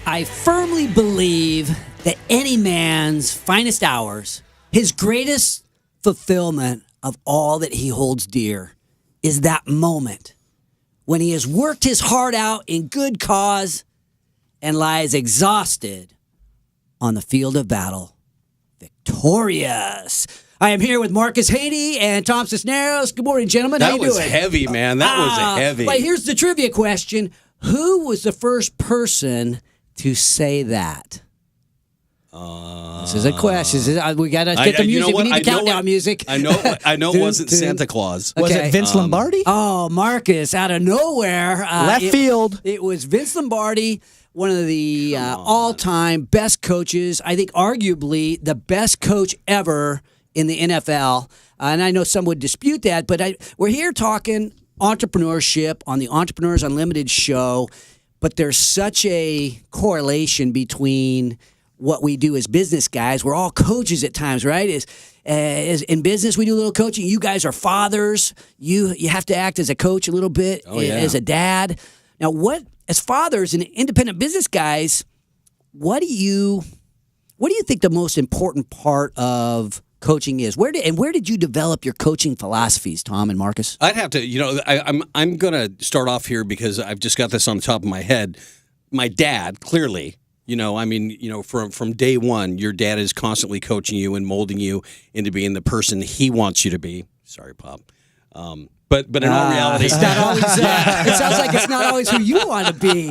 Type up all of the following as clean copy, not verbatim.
I firmly believe that any man's finest hours, his greatest fulfillment of all that he holds dear, is that moment when he has worked his heart out in good cause and lies exhausted on the field of battle, victorious. I am here with Marcus Haney and Tom Cisneros. Good morning, gentlemen. How you doing? That was heavy, man. That was heavy. But here's the trivia question. Who was the first person to say that? This is a question. We got to get the music. We need the countdown music. I know it wasn't Santa Claus. Was it Vince Lombardi? Oh, Marcus, out of nowhere. Left field. It was Vince Lombardi, one of the all-time best coaches. I think arguably the best coach ever in the NFL. And I know some would dispute that, but we're here talking entrepreneurship on the Entrepreneurs Unlimited show, but there's such a correlation between what we do as business guys. We're all coaches at times, right? As in business, we do a little coaching. You guys are fathers. You have to act as a coach a little bit, as a dad. Now, as fathers and independent business guys, what do you think the most important part of coaching is? Where did you develop your coaching philosophies, Tom and Marcus? I'd have to, I'm going to start off here because I've just got this on the top of my head. My dad, clearly, from day one, your dad is constantly coaching you and molding you into being the person he wants you to be. Sorry, Pop. But in all reality, it's not always. It sounds like it's not always who you want to be.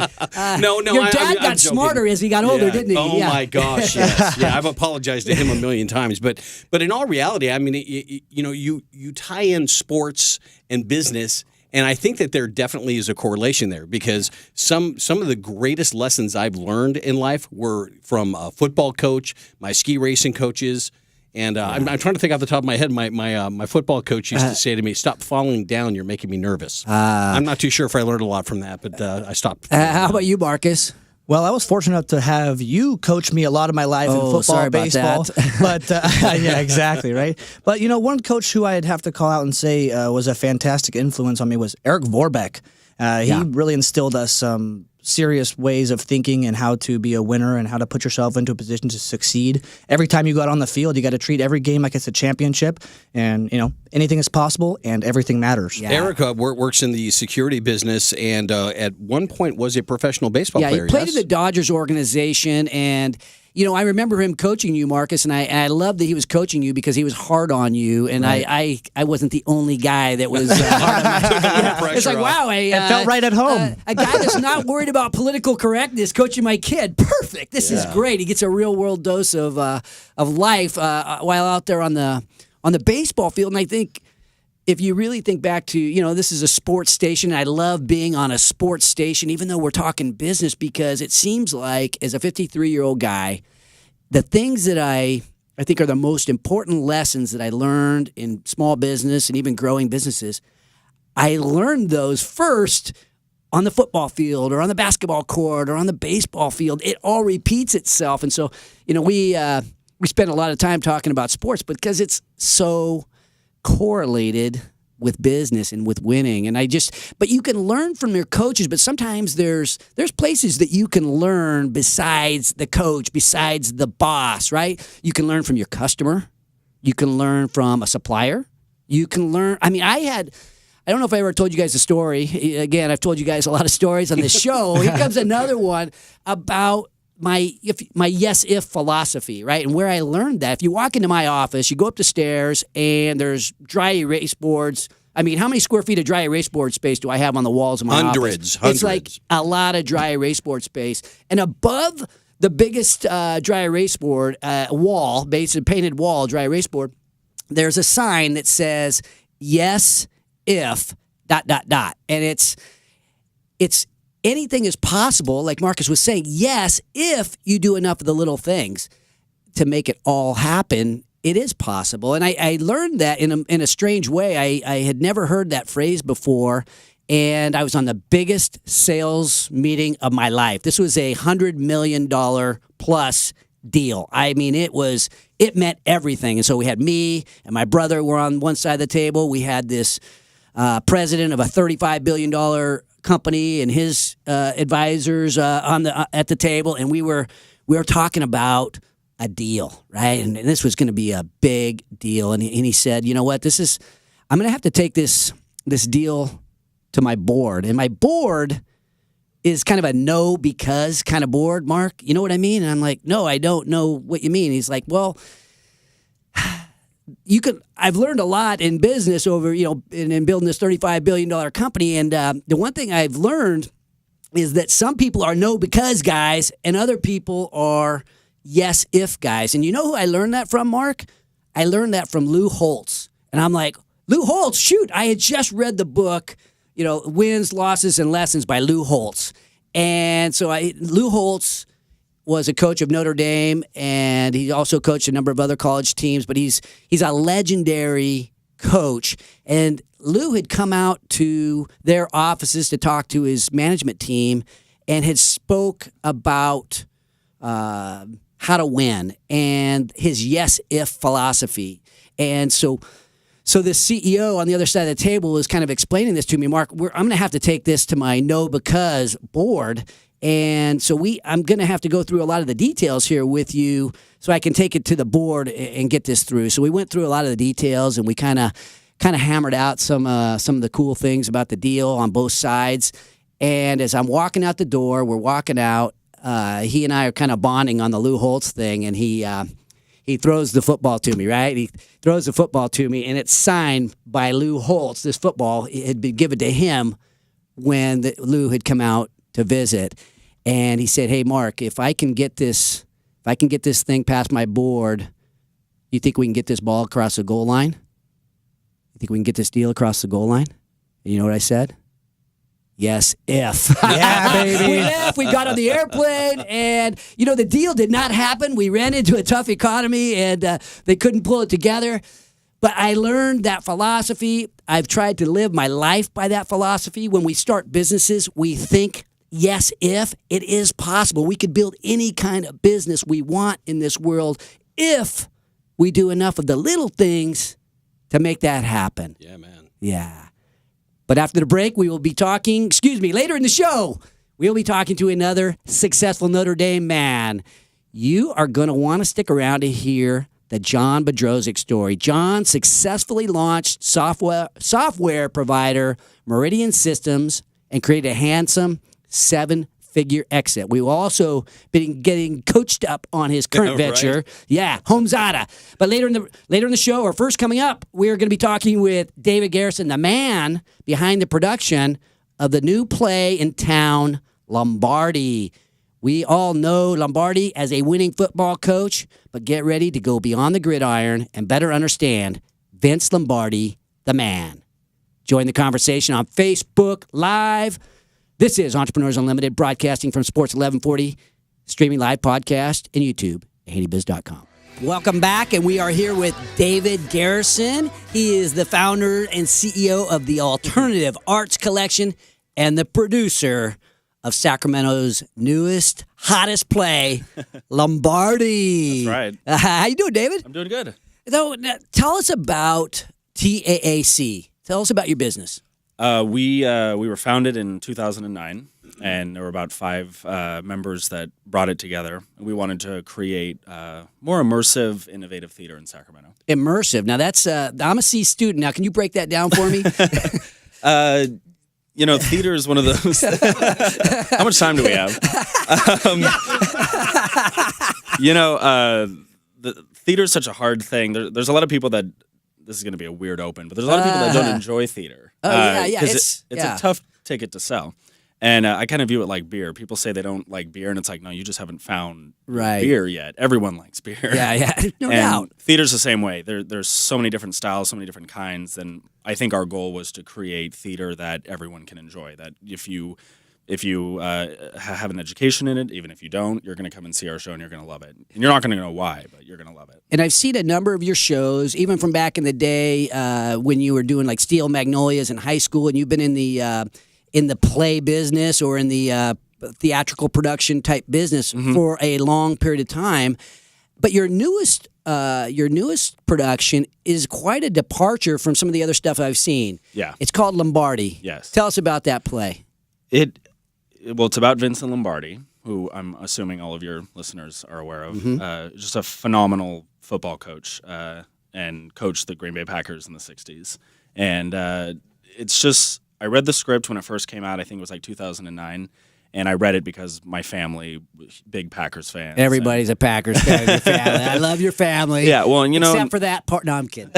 No. Your dad got smarter as he got older, didn't he? Oh my gosh, yes. Yeah, I've apologized to him a million times, but in all reality, I mean, you tie in sports and business. And I think that there definitely is a correlation there because some of the greatest lessons I've learned in life were from a football coach, my ski racing coaches, and I'm trying to think off the top of my head. My football coach used to say to me, "Stop falling down. You're making me nervous." I'm not too sure if I learned a lot from that, but I stopped. How about you, Marcus? Well, I was fortunate enough to have you coach me a lot of my life in football, baseball. But yeah, exactly, right? But one coach who I'd have to call out and say was a fantastic influence on me was Eric Vorbeck. He really instilled us some serious ways of thinking and how to be a winner and how to put yourself into a position to succeed. Every time you go out on the field, you got to treat every game like it's a championship, and anything is possible and everything matters. Yeah. Eric works in the security business and at one point was a professional baseball player. Yeah, he played in the Dodgers organization, and I remember him coaching you, Marcus, and I love that he was coaching you because he was hard on you, and right. I wasn't the only guy that was hard on you. It's like, wow, it felt right at home. A guy that's not worried about political correctness coaching my kid. Perfect. This is great. He gets a real world dose of life while out there on the baseball field, and I think if you really think back to, this is a sports station, and I love being on a sports station, even though we're talking business, because it seems like, as a 53-year-old guy, the things that I think are the most important lessons that I learned in small business and even growing businesses, I learned those first on the football field or on the basketball court or on the baseball field. It all repeats itself. And so, we spend a lot of time talking about sports because it's so correlated with business and with winning. And but you can learn from your coaches, but sometimes there's places that you can learn besides the coach, besides the boss, right? You can learn from your customer. You can learn from a supplier. You can learn, I don't know if I ever told you guys a story. Again, I've told you guys a lot of stories on this show. Here comes another one about my yes-if philosophy, right? And where I learned that, if you walk into my office, you go up the stairs, and there's dry erase boards. How many square feet of dry erase board space do I have on the walls of my office? Hundreds. It's like a lot of dry erase board space. And above the biggest dry erase board wall, basically painted wall, dry erase board, there's a sign that says, yes, if, ... And it's anything is possible, like Marcus was saying, yes, if you do enough of the little things to make it all happen, it is possible. And I learned that in a strange way. I had never heard that phrase before, and I was on the biggest sales meeting of my life. This was a $100 million plus deal. It meant everything. And so we had me and my brother were on one side of the table. We had this president of a $35 billion company and his advisors at the table, and we were talking about a deal, right? And this was going to be a big deal. And he said, you know what, I'm going to have to take this deal to my board. And my board is kind of a no because kind of board, Mark. You know what I mean? And I'm like, no, I don't know what you mean. He's like, well, I've learned a lot in business over, in building this $35 billion company. And the one thing I've learned is that some people are no because guys and other people are yes if guys. And you know who I learned that from, Mark? I learned that from Lou Holtz. And I'm like, Lou Holtz, shoot, I had just read the book, Wins, Losses, and Lessons by Lou Holtz. And so Lou Holtz was a coach of Notre Dame, and he also coached a number of other college teams, but he's a legendary coach. And Lou had come out to their offices to talk to his management team and had spoke about how to win and his yes-if philosophy. And so the CEO on the other side of the table is kind of explaining this to me, Mark. I'm going to have to take this to my no because board. And so I'm going to have to go through a lot of the details here with you so I can take it to the board and get this through. So we went through a lot of the details, and we kind of hammered out some of the cool things about the deal on both sides. And as I'm walking out the door, we're walking out, he and I are kind of bonding on the Lou Holtz thing, and he throws the football to me, right? He throws the football to me, and it's signed by Lou Holtz. This football had been given to him when Lou had come out to visit. And he said, hey, Mark, if I can get this thing past my board, you think we can get this ball across the goal line? You think we can get this deal across the goal line? And you know what I said? Yes, if. Yeah, baby. We left. We got on the airplane, and, the deal did not happen. We ran into a tough economy, and they couldn't pull it together. But I learned that philosophy. I've tried to live my life by that philosophy. When we start businesses, we think, yes, if. It is possible. We could build any kind of business we want in this world if we do enough of the little things to make that happen. Yeah, man. Yeah. But after the break, we will be talking, later in the show, we'll be talking to another successful Notre Dame man. You are going to want to stick around to hear the John Bedrosic story. John successfully launched software provider Meridian Systems and created a handsome 7-figure exit. We've also been getting coached up on his current venture. Right. Yeah, Homezada. But later in the show, or first coming up, we're going to be talking with David Garrison, the man behind the production of the new play in town, Lombardi. We all know Lombardi as a winning football coach, but get ready to go beyond the gridiron and better understand Vince Lombardi, the man. Join the conversation on Facebook Live. This is Entrepreneurs Unlimited, broadcasting from Sports 1140, streaming live podcast, and YouTube at HaneyBiz.com. Welcome back, and we are here with David Garrison. He is the founder and CEO of the Alternative Arts Collection and the producer of Sacramento's newest, hottest play, Lombardi. That's right. How you doing, David? I'm doing good. So, tell us about TAAC. Tell us about your business. We were founded in 2009, and there were about 5 members that brought it together. We wanted to create more immersive, innovative theater in Sacramento. Immersive. Now, that's I'm a C student. Now, can you break that down for me? Theater is one of those. How much time do we have? The theater is such a hard thing. There's a lot of people that. This is going to be a weird open, but there's a lot of people that don't enjoy theater. Because it's a tough ticket to sell. And I kind of view it like beer. People say they don't like beer, and it's like, no, you just haven't found beer yet. Everyone likes beer. Yeah, no doubt. Theater's the same way. There's so many different styles, so many different kinds, and I think our goal was to create theater that everyone can enjoy. That if you have an education in it, even if you don't, you're going to come and see our show and you're going to love it. And you're not going to know why, but you're going to love it. And I've seen a number of your shows, even from back in the day when you were doing like Steel Magnolias in high school, and you've been in the play business or in the theatrical production type business for a long period of time. But your newest production is quite a departure from some of the other stuff I've seen. Yeah. It's called Lombardi. Yes. Tell us about that play. Well, it's about Vincent Lombardi, who I'm assuming all of your listeners are aware of. Just a phenomenal football coach and coached the Green Bay Packers in the 60s. And it's just, I read the script when it first came out. I think it was like 2009. And I read it because my family, big Packers fans. Everybody's a Packers fan in your family. I love your family. Yeah, well, and except for that part. No, I'm kidding.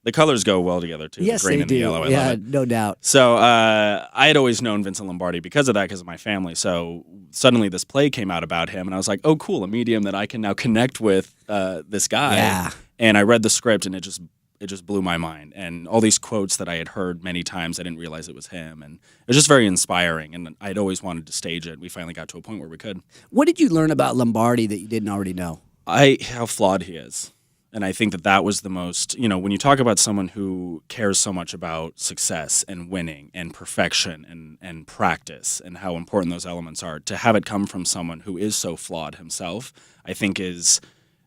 The colors go well together, too. Yes, the green they and do. the yellow. I yeah, love it. no doubt. So I had always known Vincent Lombardi because of that, because of my family. So suddenly this play came out about him, and I was like, oh, cool, a medium that I can now connect with this guy. Yeah. And I read the script, and it just blew my mind. And all these quotes that I had heard many times, I didn't realize it was him. And it was just very inspiring, and I'd always wanted to stage it. We finally got to a point where we could. What did you learn about Lombardi that you didn't already know? How flawed he is. And I think that was the most, when you talk about someone who cares so much about success and winning and perfection and practice and how important those elements are, to have it come from someone who is so flawed himself, I think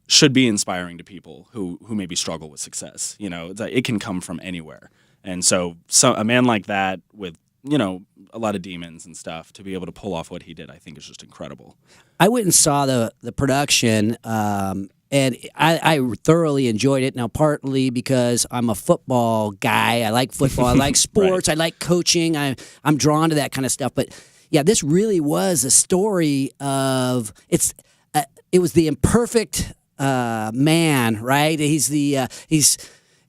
should be inspiring to people who maybe struggle with success. It can come from anywhere. And so a man like that with, a lot of demons and stuff, to be able to pull off what he did, I think is just incredible. I went and saw the production, and I thoroughly enjoyed it. Now, partly because I'm a football guy. I like football. I like sports. Right. I like coaching. I'm drawn to that kind of stuff. But, yeah, this really was a story of it was the imperfect man, right?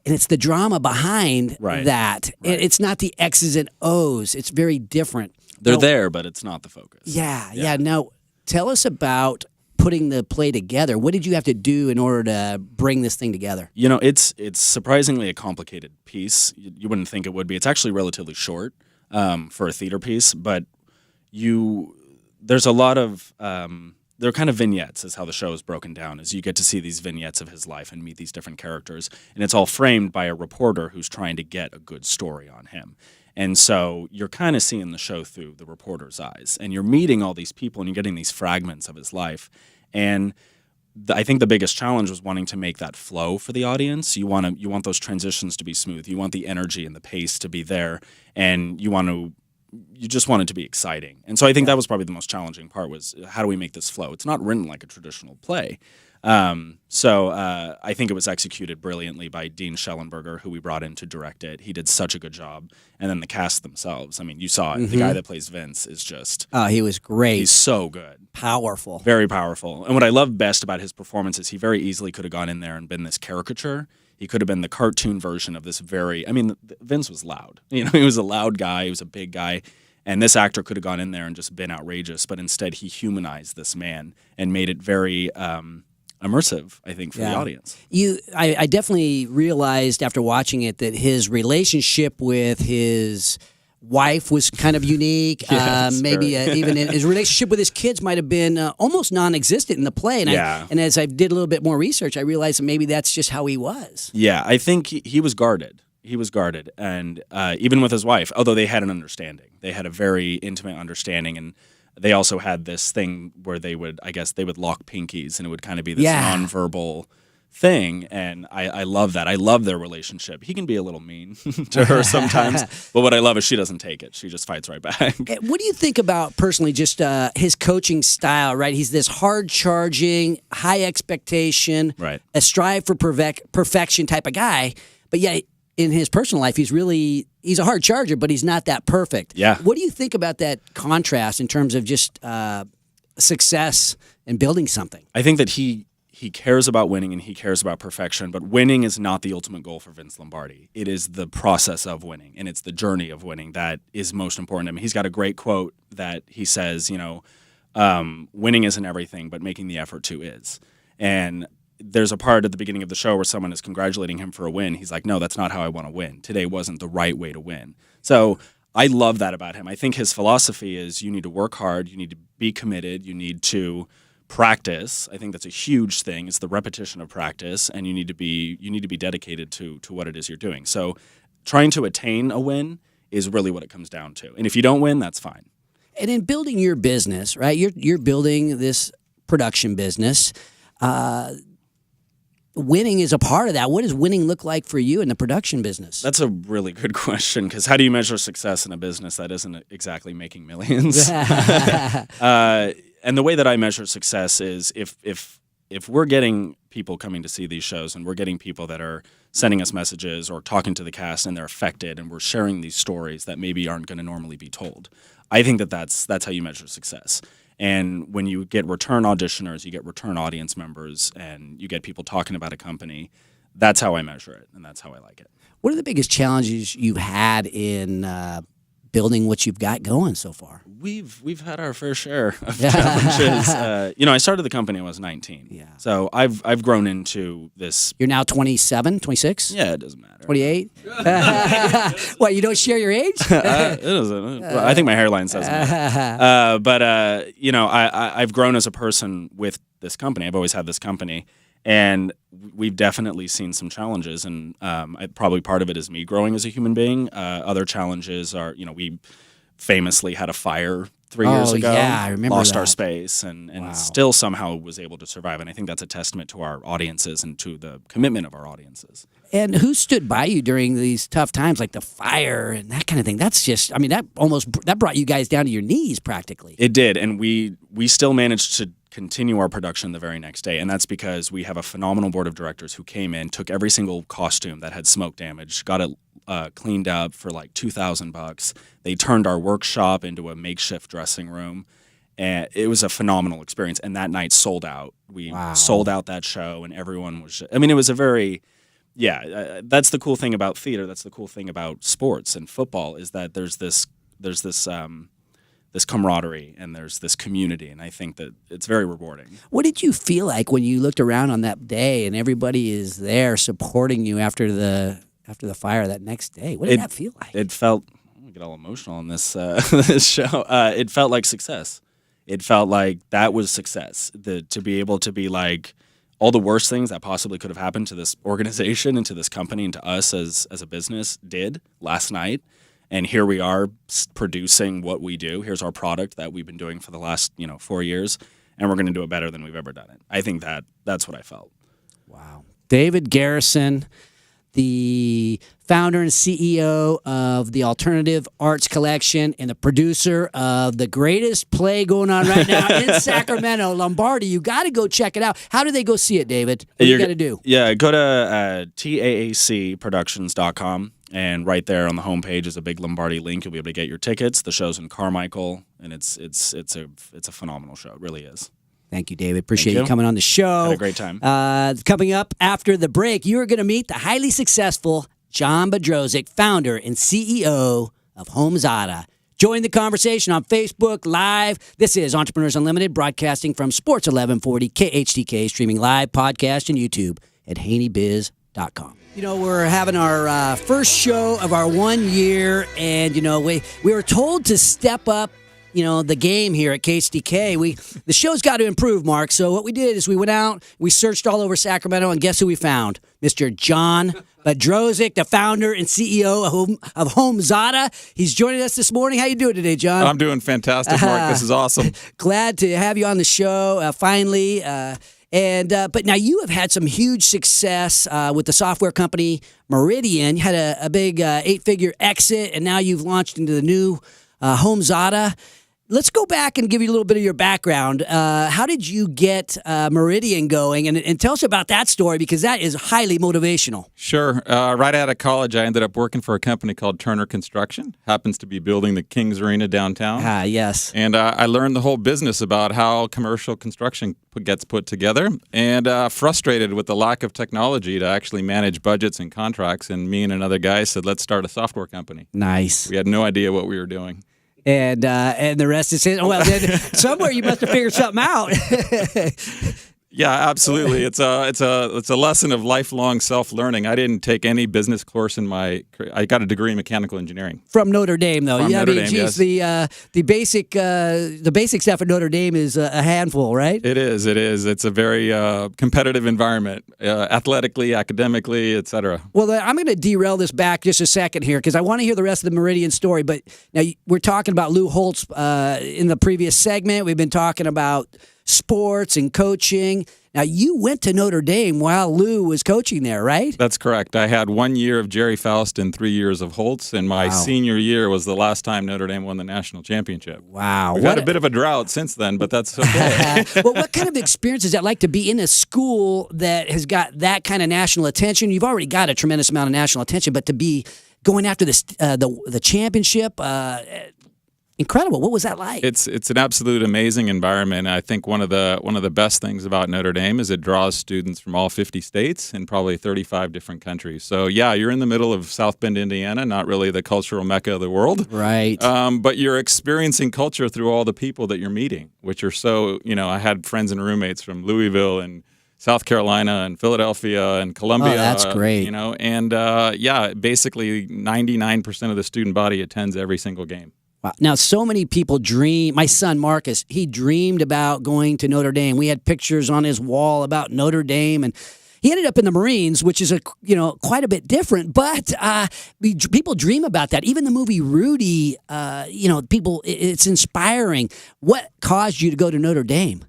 And it's the drama behind that. Right. It's not the X's and O's. It's very different. They're there, but it's not the focus. Yeah. Now, tell us about putting the play together. What did you have to do in order to bring this thing together? It's surprisingly a complicated piece. You wouldn't think it would be. It's actually relatively short for a theater piece, but there's a lot of they're kind of vignettes is how the show is broken down, as you get to see these vignettes of his life and meet these different characters, and it's all framed by a reporter who's trying to get a good story on him. And so you're kind of seeing the show through the reporter's eyes, and you're meeting all these people, and you're getting these fragments of his life. And I think the biggest challenge was wanting to make that flow for the audience. You want those transitions to be smooth. You want the energy and the pace to be there, and you just want it to be exciting. And so I think that was probably the most challenging part, was how do we make this flow? It's not written like a traditional play. So I think it was executed brilliantly by Dean Schellenberger, who we brought in to direct it. He did such a good job. And then the cast themselves. I mean, you saw it. Mm-hmm. The guy that plays Vince is just... Oh, he was great. He's so good. Powerful. Very powerful. And what I love best about his performance is he very easily could have gone in there and been this caricature. He could have been the cartoon version of this Vince was loud. He was a loud guy. He was a big guy. And this actor could have gone in there and just been outrageous. But instead, he humanized this man and made it very... immersive, I think, for the audience. I definitely realized after watching it that his relationship with his wife was kind of unique. Yes, even his relationship with his kids might have been almost non-existent in the play. And as I did a little bit more research, I realized that maybe that's just how he was. Yeah, I think he was guarded. He was guarded. And even with his wife, although they had an understanding. They had a very intimate understanding, and they also had this thing where they would lock pinkies, and it would kind of be this nonverbal thing. And I love that. I love their relationship. He can be a little mean to her sometimes, but what I love is she doesn't take it. She just fights right back. What do you think about, personally, just his coaching style, right? He's this hard-charging, high expectation, a strive for perfection type of guy, but yet in his personal life, he's a hard charger, but he's not that perfect. Yeah. What do you think about that contrast in terms of just success and building something? I think that he cares about winning and he cares about perfection, but winning is not the ultimate goal for Vince Lombardi. It is the process of winning, and it's the journey of winning that is most important. I mean, he's got a great quote that he says, winning isn't everything, but making the effort to is. And there's a part at the beginning of the show where someone is congratulating him for a win. He's like, no, that's not how I want to win. Today wasn't the right way to win. So I love that about him. I think his philosophy is you need to work hard, you need to be committed, you need to practice. I think that's a huge thing. It's the repetition of practice, and you need to be dedicated to what it is you're doing. So trying to attain a win is really what it comes down to. And if you don't win, that's fine. And in building your business, right? You're building this production business. winning is a part of that. What does winning look like for you in the production business? That's a really good question, because how do you measure success in a business that isn't exactly making millions? And the way that I measure success is if we're getting people coming to see these shows, and we're getting people that are sending us messages or talking to the cast and they're affected, and we're sharing these stories that maybe aren't going to normally be told. I think that's how you measure success. And when you get return auditioners, you get return audience members, and you get people talking about a company, that's how I measure it, and that's how I like it. What are the biggest challenges you've had in building what you've got going so far? We've had our fair share of challenges. I started the company when I was 19. Yeah. So I've grown into this. You're now 27, 26? Yeah, it doesn't matter. 28? What, you don't share your age? It doesn't. Well, I think my hairline says it. But I've grown as a person with this company. I've always had this company. And we've definitely seen some challenges, and probably part of it is me growing as a human being. Other challenges are, we famously had a fire 3 years ago. Yeah, I remember lost that. our space, and Wow. still somehow was able to survive. And I think that's a testament to our audiences and to the commitment of our audiences. And who stood by you during these tough times, like the fire and that kind of thing? That's just, that brought you guys down to your knees practically. It did, and we still managed to continue our production the very next day, and that's because we have a phenomenal board of directors who came in, took every single costume that had smoke damage, got it cleaned up for like $2,000. They turned our workshop into a makeshift dressing room, and it was a phenomenal experience. And that night sold out. We sold out that show, and everyone was. It was a very. That's the cool thing about theater. That's the cool thing about sports and football, is that there's this camaraderie, and there's this community, and I think that it's very rewarding. What did you feel like when you looked around on that day and everybody is there supporting you after the fire that next day? What did that feel like? It felt. I'm gonna get all emotional on this this show. It felt like success. It felt like that was success. To be able to be like all the worst things that possibly could have happened to this organization and to this company and to us as a business did last night. And here we are producing what we do. Here's our product that we've been doing for the last 4 years, and we're going to do it better than we've ever done it. I think that's what I felt. Wow. David Garrison, the founder and CEO of the Alternative Arts Collection and the producer of the greatest play going on right now in Sacramento, Lombardi. You got to go check it out. How do they go see it, David? What do you got to do? Yeah, go to taacproductions.com. And right there on the homepage is a big Lombardi link. You'll be able to get your tickets. The show's in Carmichael, and it's a phenomenal show. It really is. Think you, David. Appreciate you coming on the show. Had a great time. Coming up after the break, you are going to meet the highly successful John Bedrosiak, founder and CEO of HomeZada. Join the conversation on Facebook Live. This is Entrepreneurs Unlimited, broadcasting from Sports 1140 KHTK, streaming live, podcast, and YouTube at haneybiz.com. We're having our first show of our 1 year, and, we were told to step up, the game here at KHTK. The show's got to improve, Mark. So what we did is we went out, we searched all over Sacramento, and guess who we found? Mr. John Bedrosiak, the founder and CEO of HomeZada. He's joining us this morning. How you doing today, John? I'm doing fantastic, Mark. This is awesome. Glad to have you on the show finally. But now you have had some huge success with the software company Meridian. You had a big 8-figure exit, and now you've launched into the new HomeZada. Let's go back and give you a little bit of your background. How did you get Meridian going? And tell us about that story, because that is highly motivational. Sure. Right out of college, I ended up working for a company called Turner Construction. Happens to be building the Kings Arena downtown. Yes. And I learned the whole business about how commercial construction gets put together, and frustrated with the lack of technology to actually manage budgets and contracts. And me and another guy said, let's start a software company. Nice. We had no idea what we were doing. And the rest is it. Well, then somewhere you must have figured something out. Yeah, absolutely. It's a lesson of lifelong self-learning. I didn't take any business course I got a degree in mechanical engineering. From Notre Dame, though. From Notre Dame, geez, yes. The basic stuff at Notre Dame is a handful, right? It is. It's a very competitive environment, athletically, academically, etc. Well, I'm going to derail this back just a second here, because I want to hear the rest of the Meridian story. But now we're talking about Lou Holtz in the previous segment. We've been talking about sports and coaching. Now, you went to Notre Dame while Lou was coaching there, right? That's correct. I had 1 year of Jerry Faust and 3 years of Holtz, and my senior year was the last time Notre Dame won the national championship. Wow. We've had a bit of a drought since then, but that's okay. Well, what kind of experience is that like to be in a school that has got that kind of national attention? You've already got a tremendous amount of national attention, but to be going after this the championship, incredible. What was that like? It's an absolute amazing environment. I think one of the best things about Notre Dame is it draws students from all 50 states and probably 35 different countries. So yeah, you're in the middle of South Bend, Indiana, not really the cultural mecca of the world, right? But you're experiencing culture through all the people that you're meeting, which are so. I had friends and roommates from Louisville and South Carolina and Philadelphia and Columbia. Oh, that's great. And basically 99% of the student body attends every single game. Wow. Now, so many people dream. My son, Marcus, he dreamed about going to Notre Dame. We had pictures on his wall about Notre Dame, and he ended up in the Marines, which is quite a bit different. But people dream about that. Even the movie Rudy, people, it's inspiring. What caused you to go to Notre Dame?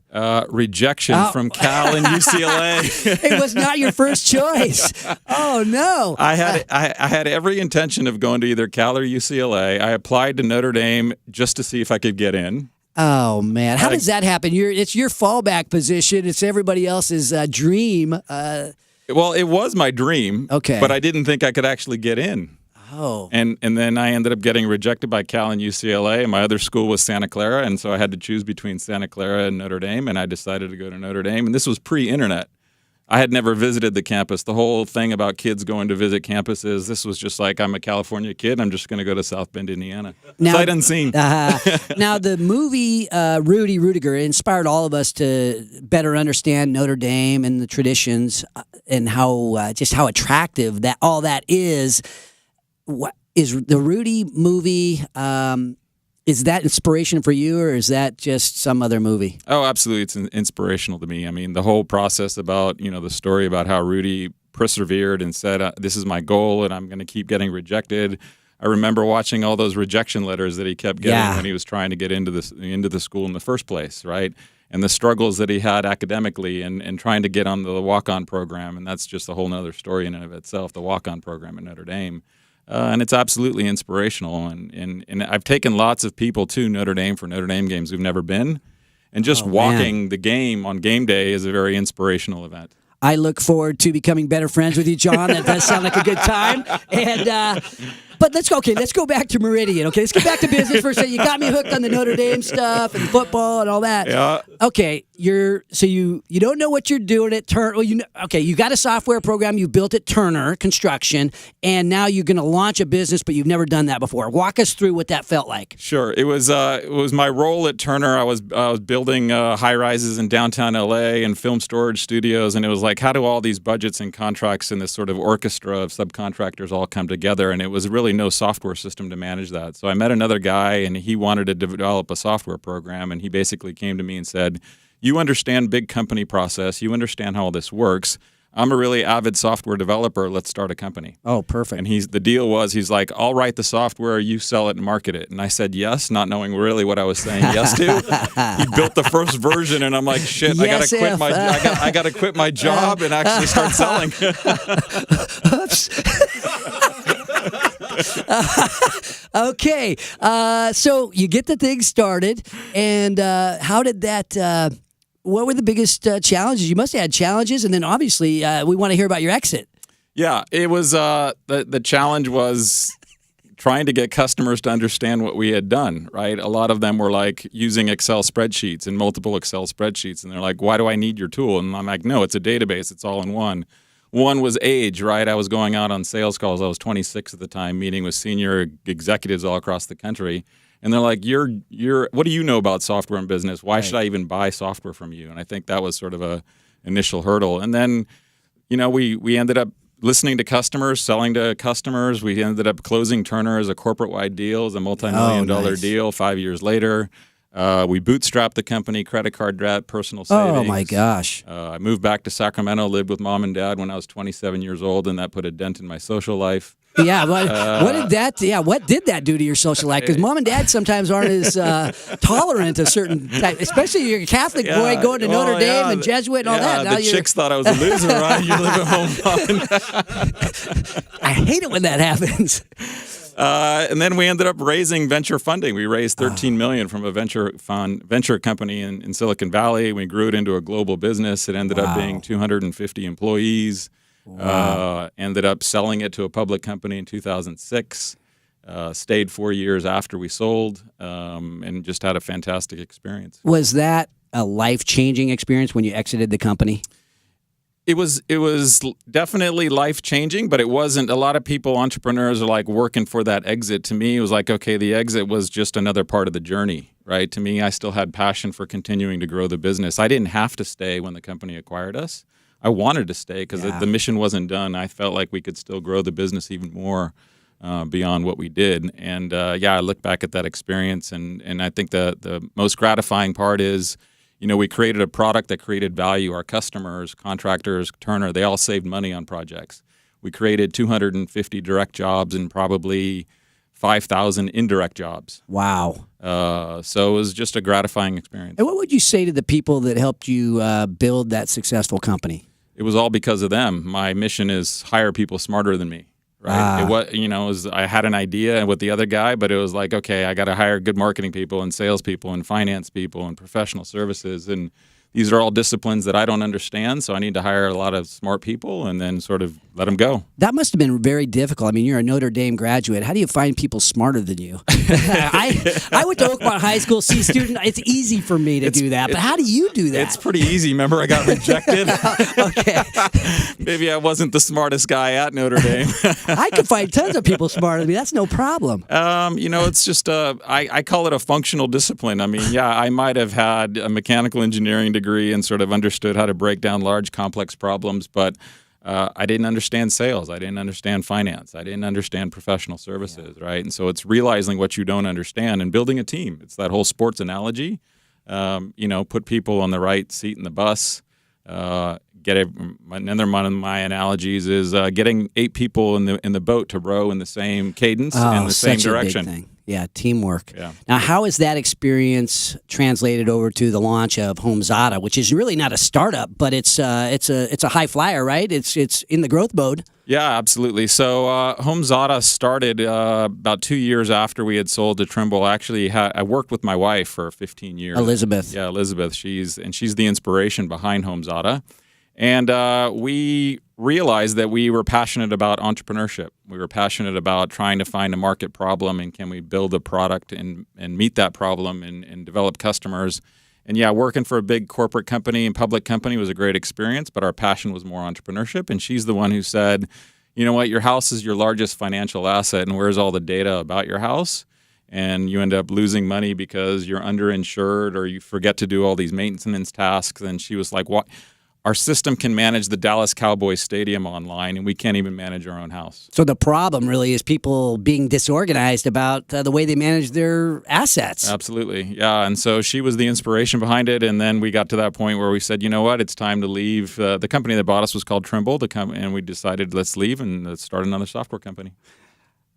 Rejection from Cal and UCLA. It was not your first choice. Oh no! I had every intention of going to either Cal or UCLA. I applied to Notre Dame just to see if I could get in. Oh man, how does that happen? It's your fallback position. It's everybody else's dream. Well, it was my dream. Okay, but I didn't think I could actually get in. Oh. And then I ended up getting rejected by Cal and UCLA, and my other school was Santa Clara, and so I had to choose between Santa Clara and Notre Dame, and I decided to go to Notre Dame. And this was pre-internet. I had never visited the campus. The whole thing about kids going to visit campuses, this was just like, I'm a California kid, I'm just going to go to South Bend, Indiana. Sight unseen. Now, the movie Rudy Rudiger inspired all of us to better understand Notre Dame and the traditions and how attractive that all that is. What is the Rudy movie? Is that inspiration for you, or is that just some other movie? Oh, absolutely. It's inspirational to me. I mean, the whole process about, the story about how Rudy persevered and said, this is my goal and I'm going to keep getting rejected. I remember watching all those rejection letters that he kept getting when he was trying to get into the school in the first place, right? And the struggles that he had academically and trying to get on the walk-on program. And that's just a whole other story in and of itself, the walk-on program at Notre Dame. And it's absolutely inspirational. And I've taken lots of people to Notre Dame for Notre Dame games who've never been. And just walking the game on game day is a very inspirational event. I look forward to becoming better friends with you, John. That does sound like a good time. And but let's go back to Meridian. Okay, let's get back to business for a second. You got me hooked on the Notre Dame stuff and football and all that. Yeah. Okay, you don't know what you're doing at Turner. Well, you got a software program you built at Turner Construction, and now you're going to launch a business, but you've never done that before. Walk us through what that felt like. Sure. It was my role at Turner. I was building high rises in downtown LA and film storage studios, and it was like, how do all these budgets and contracts and this sort of orchestra of subcontractors all come together? And it was really no software system to manage that. So I met another guy, and he wanted to develop a software program, and he basically came to me and said, you understand big company process, you understand how all this works. I'm a really avid software developer. Let's start a company. Oh, perfect. And the deal was, he's like, I'll write the software, you sell it and market it. And I said yes, not knowing really what I was saying yes to. He built the first version, and I'm like, shit, yes, I gotta quit my job and actually start selling. Okay, so you get the thing started, and how did that? What were the biggest challenges? You must have had challenges, and then obviously we want to hear about your exit. Yeah, it was the challenge was trying to get customers to understand what we had done, right? A lot of them were like using Excel spreadsheets and multiple Excel spreadsheets, and they're like, why do I need your tool? And I'm like, no, it's a database. It's all in one. One was age, right? I was going out on sales calls. I was 26 at the time, meeting with senior executives all across the country. And they're like, you're. What do you know about software and business? Why should I even buy software from you? And I think that was sort of a initial hurdle. And then, we ended up listening to customers, selling to customers. We ended up closing Turner as a corporate-wide deal, as a multi-million-dollar deal 5 years later. We bootstrapped the company, credit card debt, personal savings. Oh, my gosh. I moved back to Sacramento, lived with mom and dad when I was 27 years old, and that put a dent in my social life. Yeah, what did that do to your social life? Because mom and dad sometimes aren't as tolerant of certain type, especially you're a Catholic boy going to Notre Dame and Jesuit and all that. Now the chicks thought I was a loser, right? You live at home, I hate it when that happens. And then we ended up raising venture funding. We raised $13 million from a venture company in Silicon Valley. We grew it into a global business. It ended up being 250 employees. Ended up selling it to a public company in 2006. Stayed 4 years after we sold, and just had a fantastic experience. Was that a life-changing experience when you exited the company? It was definitely life-changing, but it wasn't. A lot of people, entrepreneurs, are like working for that exit. To me, it was like, okay, the exit was just another part of the journey, right? To me, I still had passion for continuing to grow the business. I didn't have to stay when the company acquired us. I wanted to stay because the mission wasn't done. I felt like we could still grow the business even more beyond what we did. And I look back at that experience, and I think the most gratifying part is, we created a product that created value. Our customers, contractors, Turner, they all saved money on projects. We created 250 direct jobs and probably 5,000 indirect jobs. Wow. So it was just a gratifying experience. And what would you say to the people that helped you build that successful company? It was all because of them. My mission is hire people smarter than me. Right. It was, I had an idea with the other guy, but it was like, okay, I got to hire good marketing people and salespeople and finance people and professional services. And these are all disciplines that I don't understand. So I need to hire a lot of smart people and then sort of let them go. That must have been very difficult. I mean, you're a Notre Dame graduate. How do you find people smarter than you? I went to Oakmont High School, C student. It's easy for me to do that. But how do you do that? It's pretty easy. Remember, I got rejected. Okay. Maybe I wasn't the smartest guy at Notre Dame. I could find tons of people smarter than me. That's no problem. It's just I call it a functional discipline. I mean, I might have had a mechanical engineering degree and sort of understood how to break down large, complex problems, but I didn't understand sales. I didn't understand finance. I didn't understand professional services, right? And so it's realizing what you don't understand and building a team. It's that whole sports analogy. Put people on the right seat in the bus. Another one of my analogies is getting 8 people in the boat to row in the same cadence and the same direction. Big thing. Yeah, teamwork. Yeah. Now, how is that experience translated over to the launch of HomeZada, which is really not a startup, but it's a high flyer, right? It's in the growth mode. Yeah, absolutely. So HomeZada started about 2 years after we had sold to Trimble. Actually, I worked with my wife for 15 years. Elizabeth. Yeah, Elizabeth. She's the inspiration behind HomeZada. And we realized that we were passionate about entrepreneurship. We were passionate about trying to find a market problem and can we build a product and meet that problem and develop customers. And working for a big corporate company and public company was a great experience, but our passion was more entrepreneurship. And she's the one who said, you know what, your house is your largest financial asset, and where's all the data about your house? And you end up losing money because you're underinsured or you forget to do all these maintenance tasks. And she was like, what? Our system can manage the Dallas Cowboys Stadium online, and we can't even manage our own house. So the problem really is people being disorganized about the way they manage their assets. Absolutely, yeah. And so she was the inspiration behind it, and then we got to that point where we said, you know what, it's time to leave. The company that bought us was called Trimble, and we decided let's leave and let's start another software company.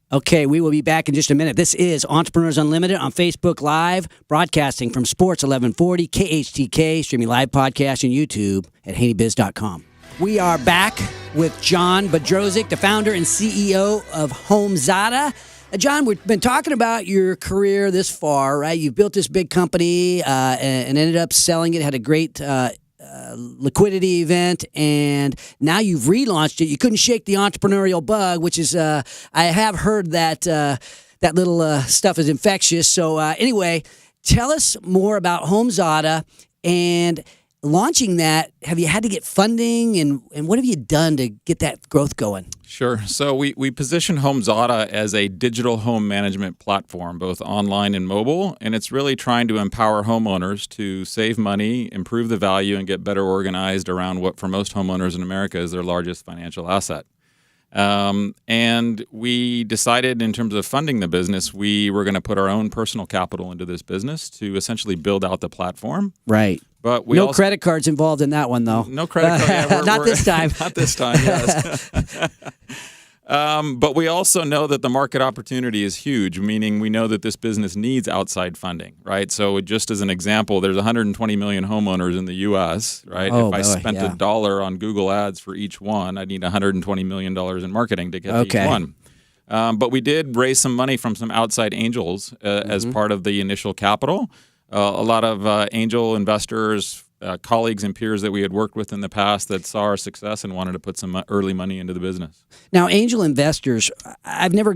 Okay, we will be back in just a minute. This is Entrepreneurs Unlimited on Facebook Live, broadcasting from Sports 1140, KHTK, streaming live podcast on YouTube at HaneyBiz.com. We are back with John Bedrosic, the founder and CEO of HomeZada. John, we've been talking about your career this far, right? You've built this big company and ended up selling it, had a great liquidity event, and now you've relaunched it. You couldn't shake the entrepreneurial bug, which is I have heard that that little stuff is infectious. So anyway, tell us more about HomeZada and launching that. Have you had to get funding, and what have you done to get that growth going? Sure. So we position HomeZada as a digital home management platform, both online and mobile, and it's really trying to empower homeowners to save money, improve the value, and get better organized around what for most homeowners in America is their largest financial asset. And we decided in terms of funding the business, we were going to put our own personal capital into this business to essentially build out the platform. Right. But we no credit cards involved in that one, though. No credit card. Yeah, not this time. Not this time, yes. But we also know that the market opportunity is huge, meaning we know that this business needs outside funding, right? So just as an example, there's 120 million homeowners in the U.S., right? If I spent $1 on Google Ads for each one, I'd need $120 million in marketing to get each one. But we did raise some money from some outside angels as part of the initial capital. A lot of angel investors, colleagues and peers that we had worked with in the past that saw our success and wanted to put some early money into the business. Now, angel investors, I've never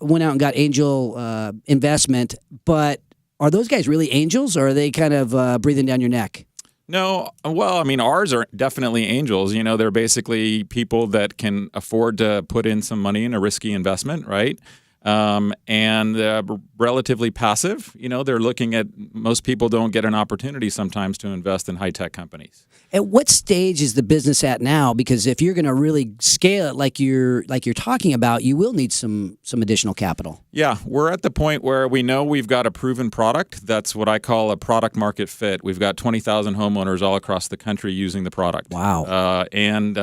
went out and got angel investment, but are those guys really angels, or are they kind of breathing down your neck? No, well, I mean, ours are definitely angels. You know, they're basically people that can afford to put in some money in a risky investment, right? And relatively passive. You know, they're looking at, most people don't get an opportunity sometimes to invest in high-tech companies. At what stage is the business at now? Because if you're going to really scale it like you're talking about, you will need some additional capital. Yeah, we're at the point where we know we've got a proven product. That's what I call a product market fit. We've got 20,000 homeowners all across the country using the product. Wow. And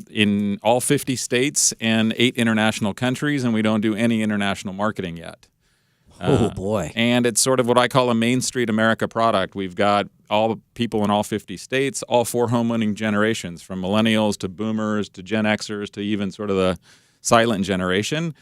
in all 50 states and 8 international countries, and we don't do any international marketing yet. Oh, boy. And it's sort of what I call a Main Street America product. We've got all people in all 50 states, all 4 homeowning generations, from millennials to boomers to Gen Xers to even sort of the silent generation.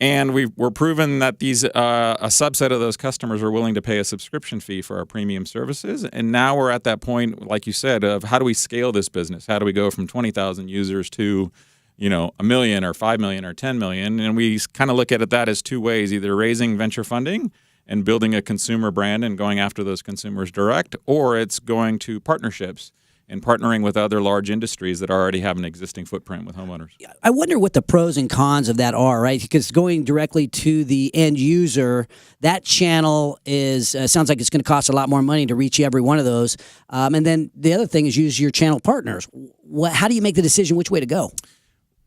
And we're proven that these a subset of those customers are willing to pay a subscription fee for our premium services. And now we're at that point, like you said, of how do we scale this business? How do we go from 20,000 users to, you know, 1 million or 5 million or 10 million? And we kind of look at that as 2 ways, either raising venture funding and building a consumer brand and going after those consumers direct, or it's going to partnerships and partnering with other large industries that already have an existing footprint with homeowners. I wonder what the pros and cons of that are, right? Because going directly to the end user, that channel is sounds like it's going to cost a lot more money to reach every one of those. And then the other thing is use your channel partners. How do you make the decision which way to go?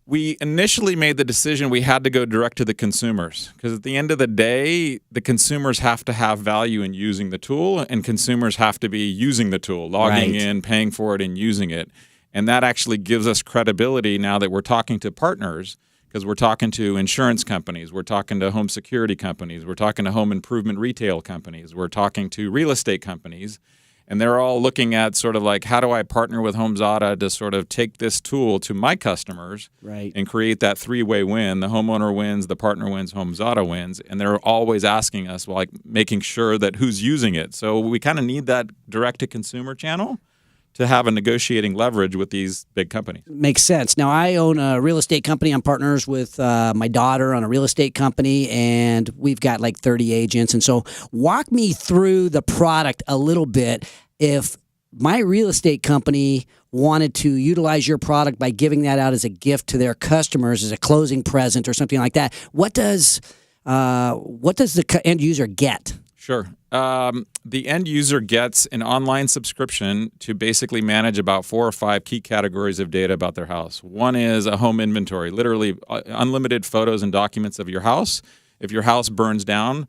We initially made the decision we had to go direct to the consumers, because at the end of the day, the consumers have to have value in using the tool, and consumers have to be using the tool, logging in, paying for it, and using it. And that actually gives us credibility now that we're talking to partners, because we're talking to insurance companies, we're talking to home security companies, we're talking to home improvement retail companies, we're talking to real estate companies. And they're all looking at sort of like, how do I partner with HomeZada to sort of take this tool to my customers and create that 3-way win? The homeowner wins, the partner wins, HomeZada wins. And they're always asking us, well, like, making sure that who's using it. So we kind of need that direct-to-consumer channel to have a negotiating leverage with these big companies. Makes sense. Now, I own a real estate company. I'm partners with my daughter on a real estate company, and we've got like 30 agents. And so walk me through the product a little bit. If my real estate company wanted to utilize your product by giving that out as a gift to their customers as a closing present or something like that, what does the end user get? Sure. The end user gets an online subscription to basically manage about 4 or 5 key categories of data about their house. One is a home inventory, literally unlimited photos and documents of your house. If your house burns down,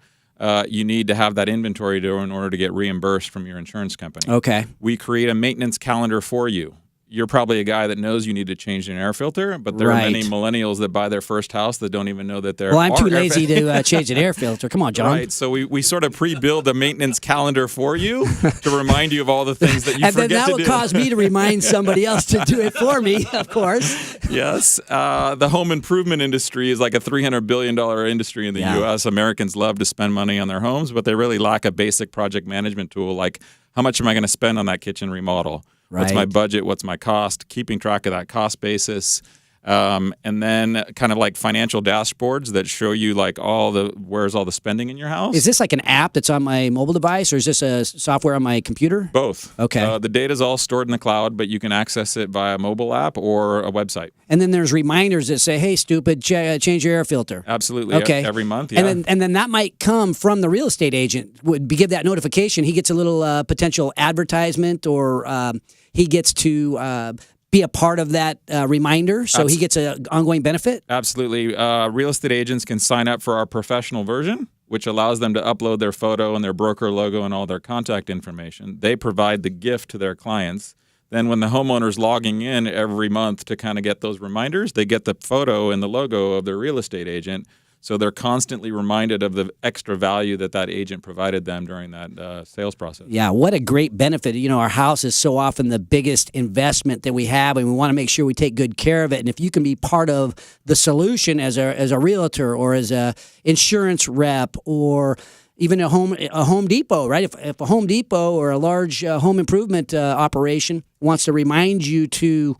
you need to have that inventory in order to get reimbursed from your insurance company. Okay. We create a maintenance calendar for you. You're probably a guy that knows you need to change an air filter, but there are many millennials that buy their first house that don't even know that they're. Well, I'm too lazy to change an air filter. Come on, John. Right, so we sort of pre-build a maintenance calendar for you to remind you of all the things that you forget to do. And then that would cause me to remind somebody else to do it for me, of course. Yes. The home improvement industry is like a $300 billion industry in the U.S. Americans love to spend money on their homes, but they really lack a basic project management tool like, how much am I going to spend on that kitchen remodel? What's my budget? What's my cost? Keeping track of that cost basis. And then kind of like financial dashboards that show you like where's all the spending in your house. Is this like an app that's on my mobile device, or is this a software on my computer? Both. Okay. The data is all stored in the cloud, but you can access it via a mobile app or a website. And then there's reminders that say, hey, stupid, change your air filter. Absolutely. Okay. Every month, yeah. And then that might come from the real estate agent. Would give that notification. He gets a little potential advertisement, or he gets to be a part of that reminder, so he gets an ongoing benefit? Absolutely. Real estate agents can sign up for our professional version, which allows them to upload their photo and their broker logo and all their contact information. They provide the gift to their clients. then when the homeowner's logging in every month to kind of get those reminders, they get the photo and the logo of their real estate agent. So they're constantly reminded of the extra value that agent provided them during that sales process. Yeah, what a great benefit. Our house is so often the biggest investment that we have, and we want to make sure we take good care of it. And if you can be part of the solution as a realtor or as a insurance rep or even a Home Depot, right? If a Home Depot or a large home improvement operation wants to remind you to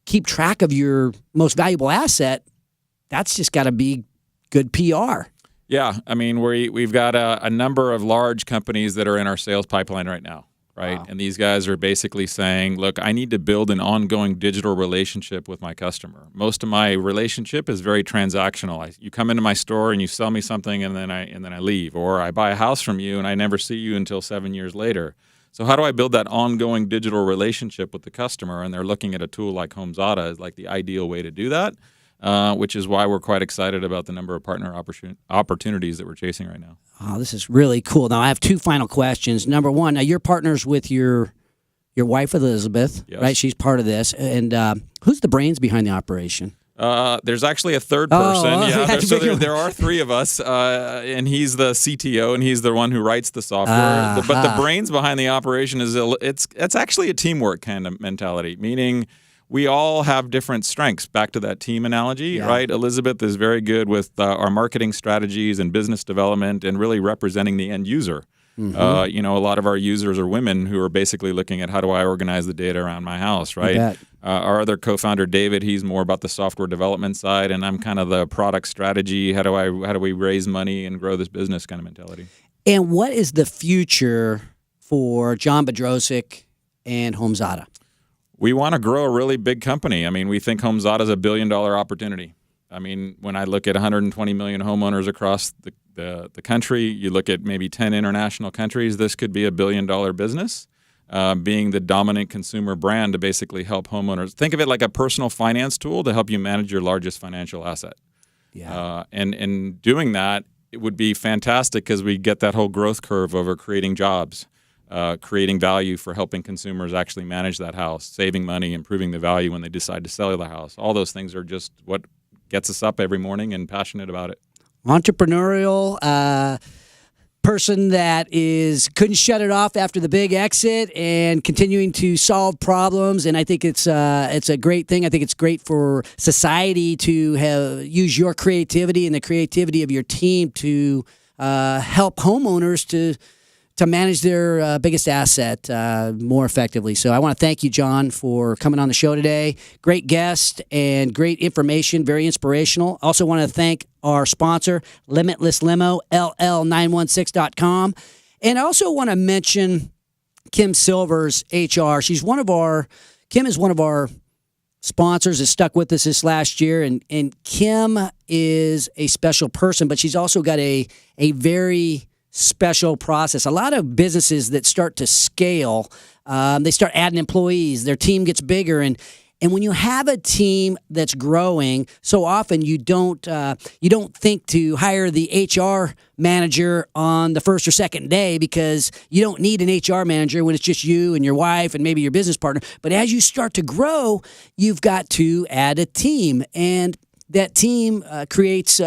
keep track of your most valuable asset, that's just got to be good PR. Yeah, I mean, we've got a number of large companies that are in our sales pipeline right now, right? Wow. And these guys are basically saying, look, I need to build an ongoing digital relationship with my customer. Most of my relationship is very transactional. You come into my store and you sell me something, and then I leave, or I buy a house from you and I never see you until 7 years later. So how do I build that ongoing digital relationship with the customer? And they're looking at a tool like HomeZada as like the ideal way to do that. Which is why we're quite excited about the number of partner opportunities that we're chasing right now. Oh, this is really cool. Now, I have two final questions. Number one, now you're partners with your wife, Elizabeth, yes. Right? She's part of this. And who's the brains behind the operation? There's actually a third person. There are three of us, and he's the CTO, and he's the one who writes the software. But the brains behind the operation it's actually a teamwork kind of mentality, meaning we all have different strengths. Back to that team analogy, right? Elizabeth is very good with our marketing strategies and business development and really representing the end user. Mm-hmm. A lot of our users are women who are basically looking at how do I organize the data around my house, right? Our other co-founder, David, he's more about the software development side, and I'm kind of the product strategy. How do we raise money and grow this business kind of mentality? And what is the future for John Bedrosic and HomeZada? We want to grow a really big company. I mean, we think HomeZada is a $1 billion opportunity. I mean, when I look at 120 million homeowners across the country, you look at maybe 10 international countries, this could be a $1 billion business, being the dominant consumer brand to basically help homeowners. Think of it like a personal finance tool to help you manage your largest financial asset. Yeah. And doing that, it would be fantastic because we get that whole growth curve over creating jobs. Creating value for helping consumers actually manage that house, saving money, improving the value when they decide to sell the house. All those things are just what gets us up every morning and passionate about it. Entrepreneurial person that couldn't shut it off after the big exit and continuing to solve problems. And I think it's a great thing. I think it's great for society to use your creativity and the creativity of your team to help homeowners to manage their biggest asset more effectively. So I want to thank you, John, for coming on the show today. Great guest and great information, very inspirational. Also want to thank our sponsor, Limitless Limo, LL916.com. And I also want to mention Kim Silvers, HR. Kim is one of our sponsors that stuck with us this last year. And Kim is a special person, but she's also got a very special process. A lot of businesses that start to scale, they start adding employees. Their team gets bigger, and when you have a team that's growing, so often you don't think to hire the HR manager on the first or second day because you don't need an HR manager when it's just you and your wife and maybe your business partner. But as you start to grow, you've got to add a team, and that team creates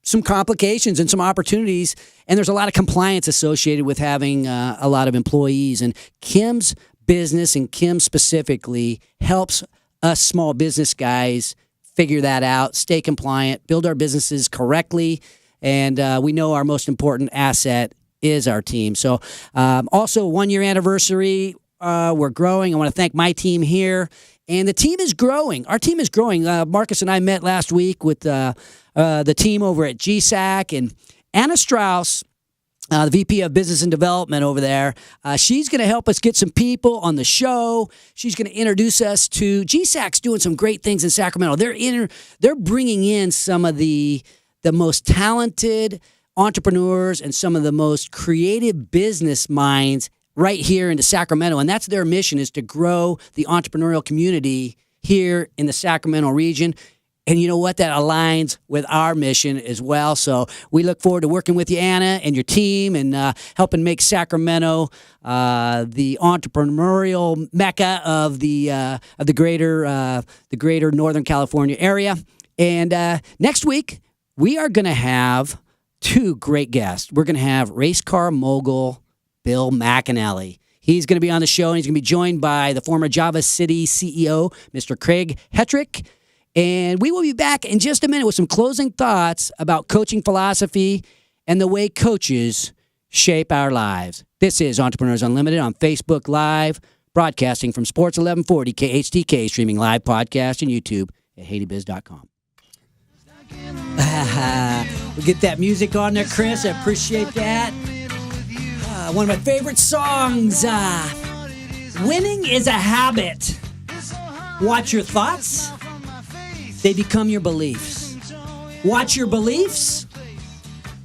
some complications and some opportunities, and there's a lot of compliance associated with having a lot of employees. And Kim's business, and Kim specifically, helps us small business guys figure that out, stay compliant, build our businesses correctly, and we know our most important asset is our team. So also 1 year anniversary, we're growing. I want to thank my team here. And the team is growing. Our team is growing. Marcus and I met last week with the team over at GSAC, and Anna Strauss, the VP of Business and Development over there, she's going to help us get some people on the show. She's going to introduce us to GSAC's doing some great things in Sacramento. They're bringing in some of the most talented entrepreneurs and some of the most creative business minds right here into Sacramento, and that's their mission, is to grow the entrepreneurial community here in the Sacramento region. And you know what? That aligns with our mission as well. So we look forward to working with you, Anna, and your team, and helping make Sacramento the entrepreneurial mecca of the greater Northern California area. And next week we are going to have two great guests. We're going to have race car mogul Bill McAnally. He's going to be on the show, and he's going to be joined by the former Java City CEO, Mr. Craig Hetrick. And we will be back in just a minute with some closing thoughts about coaching philosophy and the way coaches shape our lives. This is Entrepreneurs Unlimited on Facebook Live, broadcasting from Sports 1140 KHTK, streaming live podcast and YouTube at HateyBiz.com. We'll get that music on there, Chris. I appreciate that. One of my favorite songs, Winning is a Habit. Watch your thoughts. They become your beliefs. Watch your beliefs.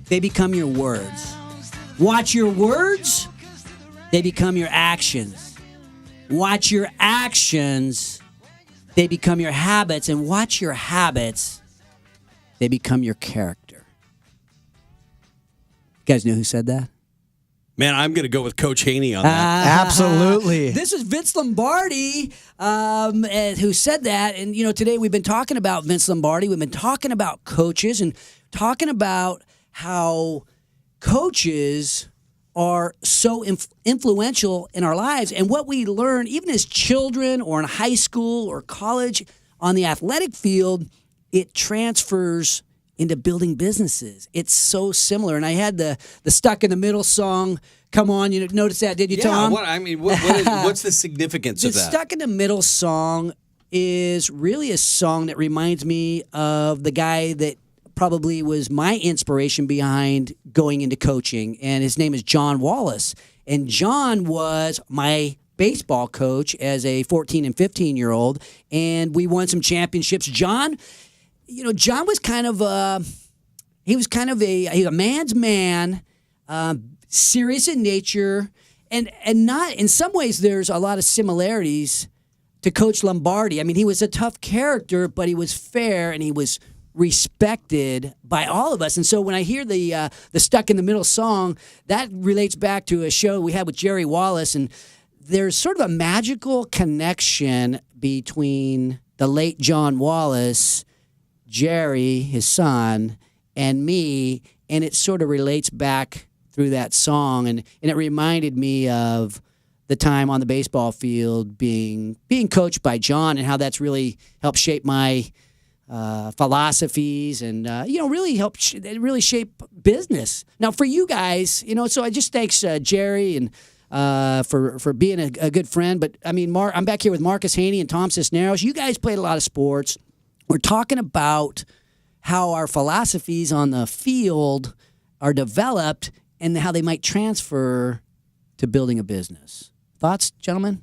They become your words. Watch your words. They become your actions. Watch your actions. They become your habits. And watch your habits. They become your character. You guys know who said that? Man, I'm going to go with Coach Haney on that. Absolutely. This is Vince Lombardi who said that. And, you know, today we've been talking about Vince Lombardi. We've been talking about coaches and talking about how coaches are so influential in our lives. And what we learn, even as children or in high school or college, on the athletic field, it transfers into building businesses. It's so similar. And I had the Stuck in the Middle song come on. You notice that, did you, Tom? What's the significance of that? The Stuck in the Middle song is really a song that reminds me of the guy that probably was my inspiration behind going into coaching, and his name is John Wallace. And John was my baseball coach as a 14 and 15-year-old, and we won some championships. John was kind of a man's man, serious in nature, and not, in some ways there's a lot of similarities to Coach Lombardi. I mean, he was a tough character, but he was fair and he was respected by all of us. And so when I hear the Stuck in the Middle song, that relates back to a show we had with Jerry Wallace, and there's sort of a magical connection between the late John Wallace, Jerry, his son, and me, and it sort of relates back through that song, and it reminded me of the time on the baseball field being coached by John, and how that's really helped shape my philosophies, and really helped really shape business. Now for you guys, so I just thanks Jerry and for being a good friend. But I mean, I'm back here with Marcus Haney and Tom Cisneros. You guys played a lot of sports. We're talking about how our philosophies on the field are developed and how they might transfer to building a business. Thoughts, gentlemen?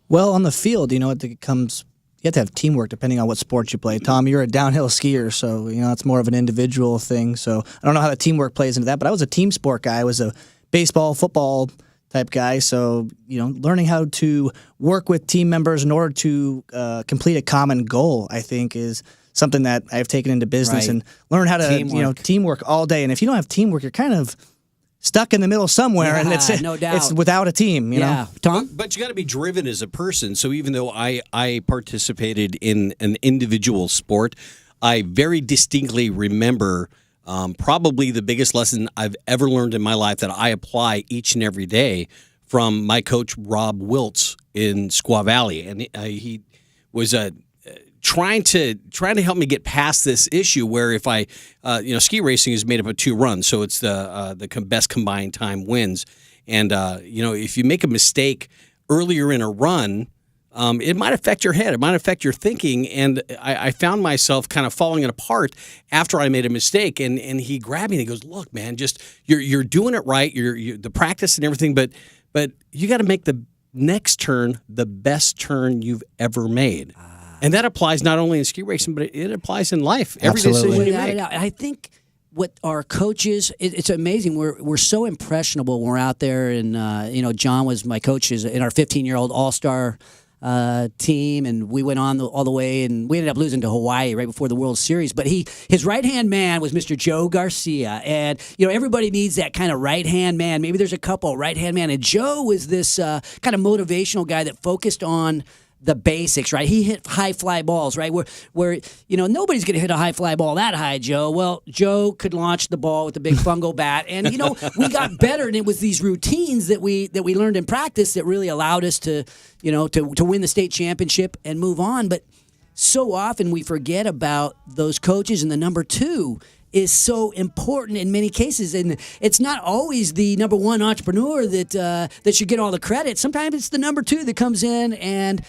Well, on the field, you have to have teamwork depending on what sport you play. Tom, you're a downhill skier, so it's more of an individual thing. So I don't know how the teamwork plays into that, but I was a team sport guy. I was a baseball, football type guy. So, learning how to work with team members in order to complete a common goal, I think, is something that I've taken into business, and learn how to, teamwork all day. And if you don't have teamwork, you're kind of stuck in the middle somewhere, and no doubt. It's without a team, you know? Tom? But you got to be driven as a person. So even though I participated in an individual sport, I very distinctly remember probably the biggest lesson I've ever learned in my life that I apply each and every day from my coach, Rob Wiltz, in Squaw Valley. And he was trying to help me get past this issue where if I, ski racing is made up of 2 runs, so it's the best combined time wins. And, if you make a mistake earlier in a run, it might affect your head. It might affect your thinking. And I found myself kind of falling apart after I made a mistake. And he grabbed me and he goes, "Look, man, just you're doing it right. You're the practice and everything, but you got to make the next turn the best turn you've ever made." And that applies not only in ski racing, but it applies in life. Every decision you make. I think what our coaches, it's amazing. We're so impressionable when we're out there. And John was my coach in our 15-year-old all-star team, and we went on all the way, and we ended up losing to Hawaii right before the World Series. But his right-hand man was Mr. Joe Garcia, and everybody needs that kind of right-hand man. Maybe there's a couple right-hand man, and Joe was this kind of motivational guy that focused on the basics, right? He hit high fly balls, right? Where nobody's going to hit a high fly ball that high, Joe. Well, Joe could launch the ball with the big fungo bat, and we got better, and it was these routines that we learned in practice that really allowed us to win the state championship and move on. But so often we forget about those coaches, and the number 2 is so important in many cases, and it's not always the number 1 entrepreneur that should get all the credit. Sometimes it's the number 2 that comes in and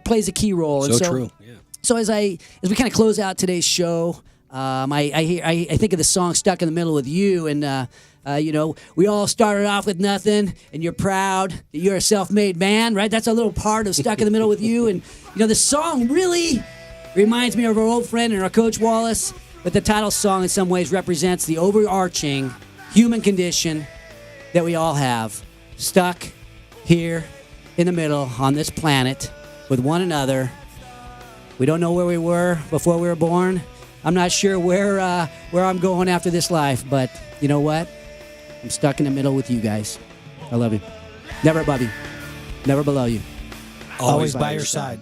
plays a key role. So true. Yeah. So as we kind of close out today's show, I think of the song "Stuck in the Middle with You," and we all started off with nothing, and you're proud that you're a self-made man, right? That's a little part of "Stuck in the Middle with You," and the song really reminds me of our old friend and our coach Wallace. But the title song in some ways represents the overarching human condition that we all have. Stuck here in the middle on this planet with one another. We don't know where we were before we were born. I'm not sure where I'm going after this life, but you know what? I'm stuck in the middle with you guys. I love you. Never above you. Never below you. Always by your side.